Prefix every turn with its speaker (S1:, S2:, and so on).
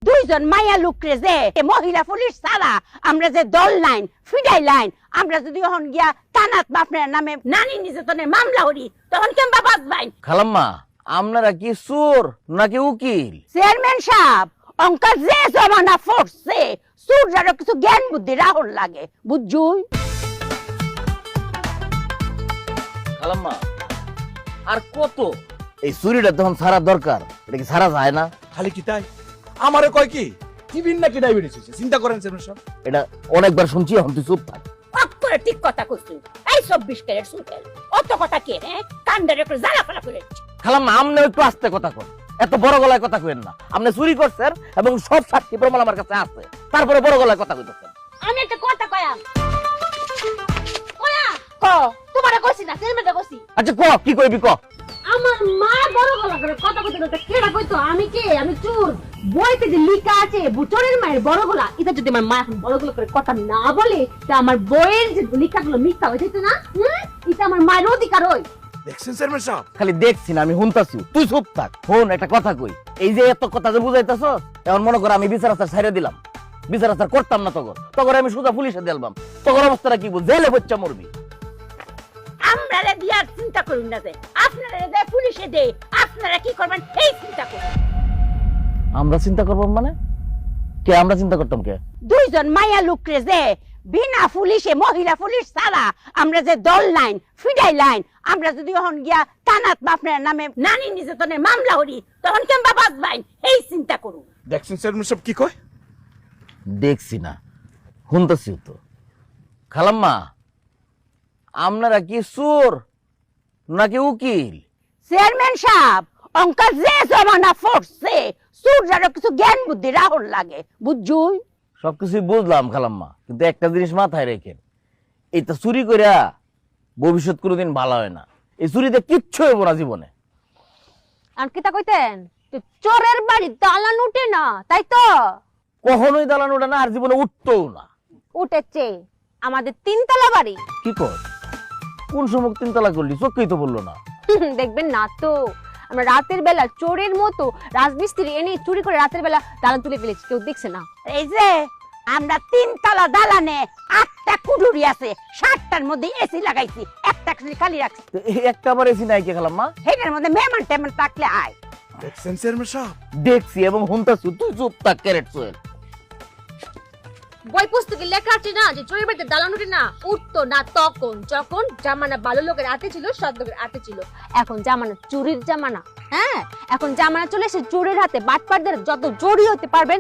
S1: দুইজন মাইয়া লুকরে যে মহিলা পুলিশ ছাড়া আমরা যে দল লাইন ফিডাই লাইন আমরা যদি এখন গিয়া তানাত বাপনের নামে নানি নির্যাতনের মামলা করি তখন কেমবা বাঁচবাই?
S2: খালাম্মা আপনারা কি চোর নাকি উকিল?
S1: চেয়ারম্যান সাহেব অঙ্কা যে জমানা ফোর্সে সূর্যারও কিছু জ্ঞান বুদ্ধি রাহুল লাগে বুঝছুই?
S2: খালাম্মা আর কত এই চুরিটা তখন ছাড়া দরকার, এটা কি ছাড়া যায় না?
S3: খালি কি তাই? আমারে কয় কি টিভির নাকি ডায়াবেটিস হয়েছে, চিন্তা করেন চেয়ারম্যান সাহেব।
S2: এটা অনেকবার শুনছি, এখন তুই চুপ থাক।
S1: অক্ষরে ঠিক কথা কইছুই। এই 24 ক্যারেট সুকেল অত কথা কে রে কান্ডার একটু জ্বালা ফালা করে।
S2: খালাম্মা আপনি একটু আস্তে কথা কন, এত বড় গলায় কথা কইেন না। আপনি চুরি করছেন এবং সব সাক্ষী প্রমাণ আমার কাছে আছে, তারপরে বড় গলায় কথা কইতেছেন।
S4: আমি একটা কথা কয়া
S1: ক
S4: তোমারে কইছি না চেয়ারম্যানটা কইছি।
S2: আচ্ছা ক কি কইবি ক।
S4: আমার মা বড় গলা করে কথা কইতে না কেডা কইতো আমি কে আমি চোর বইতে যে লেখা আছে বুচরের মায়ের বড় গলা, এটা যদি আমার মা এখন বড় গলা করে কথা না বলে তা আমার বইয়ের যে লেখাগুলো মিথ্যা হয়ে যেত না। এটা আমার মায়ের অধিকার হই।
S3: দেখছেন চেয়ারম্যান সাহেব?
S2: খালি দেখছি না, আমি শুনতাছি, তুই চুপ থাক। ফোন একটা কথা কই, এই যে এত কথা যে বুঝাইতেছ, এখন মনে কর আমি বিচার আচার ছাইড়ে দিলাম, বিচার আচার করতাম না, তখন আমি সোজা পুলিশে দিলাম, তখন অবস্থাটা কি বল, জেলে বচ্চা মরবি।
S1: আমরারে দিয়ার চিন্তা করুন না যে আপনারা যে পুলিশে দে আপনারা কি করবেন এই চিন্তা করুন।
S2: আমরা চিন্তা করবো মানে কে? আমরা চিন্তা করতাম কে?
S1: দুইজন মাইয়া লুকরে যে বিনা পুলিশে মহিলা পুলিশ ছাড়া আমরা যে দল লাইন ফিডাই লাইন আমরা যদি এখন গিয়া তানাত বাপনের নামে নানি নির্যাতনের মামলা করি তখন কেমবা বাঁচবাই এই চিন্তা করুন।
S3: দেখছেন চেয়ারম্যান সাহেব কি কয়?
S2: দেখছি না, শুনতেছিও তো। খালাম্মা আপনারা কি চোর নাকি উকিল?
S1: চেয়ারম্যান সাহেব অঙ্কা যে জমানা ফোর্সে সূর্যারও কিছু জ্ঞান বুদ্ধি রাহুল লাগে বুঝছুই?
S2: সবকিছুই বুঝলাম খালাম্মা, কিন্তু একটা জিনিস মাথায় রেখেন, এইটা চুরি কইরা ভবিষ্যৎ কোনোদিন ভালো হয় না। এই চুরিতে কিচ্ছু হইব না জীবনে।
S4: আর কিতা কইতেন চোরের বাড়ি দালান উঠে না, তাই তো?
S2: কখনোই দালান ওঠে না, আর জীবনে উঠতেও না।
S4: উঠেছে আমাদের তিনতলা বাড়ি।
S2: কি কর? কোন সময় তিনতলা করলি? চোখেই তো বললো না।
S4: দেখবেন না তো আমরা রাতের বেলা চোরের মতো রাজমিস্ত্রি এনে চুরি করে রাতের বেলা দালান তুলে ফেলেছি, কেউ দেখছে না।
S1: এই যে আমরা তিনতলা দালানে 8টা কুডুরি আছে, 7টার মধ্যে এসি লাগাইছি, একটা খালি রাখছি।
S2: তো এই একটা আবার এসি নাই কে খালাম্মা?
S1: হেটার মধ্যে মেহমান টেমন থাকলে আয়।
S3: দেখছেন চেয়ারম্যান সাহেব?
S2: দেখছি এবং শুনতেছি, তুই চুপ থাক ক্যারেট সোহেল।
S4: বই পুস্তকে লেখা আছে না যে চোরের বাড়িতে দালান উঠে না, উঠতো না তখন যখন জামানা ভালো লোকের হাতে ছিল, সৎ লোকের হাতে ছিল। এখন জামানা চুরির জামানা। হ্যাঁ, এখন জামানা চলে এসে চোরের হাতে। বাটপারদের যত চোরই হতে পারবেন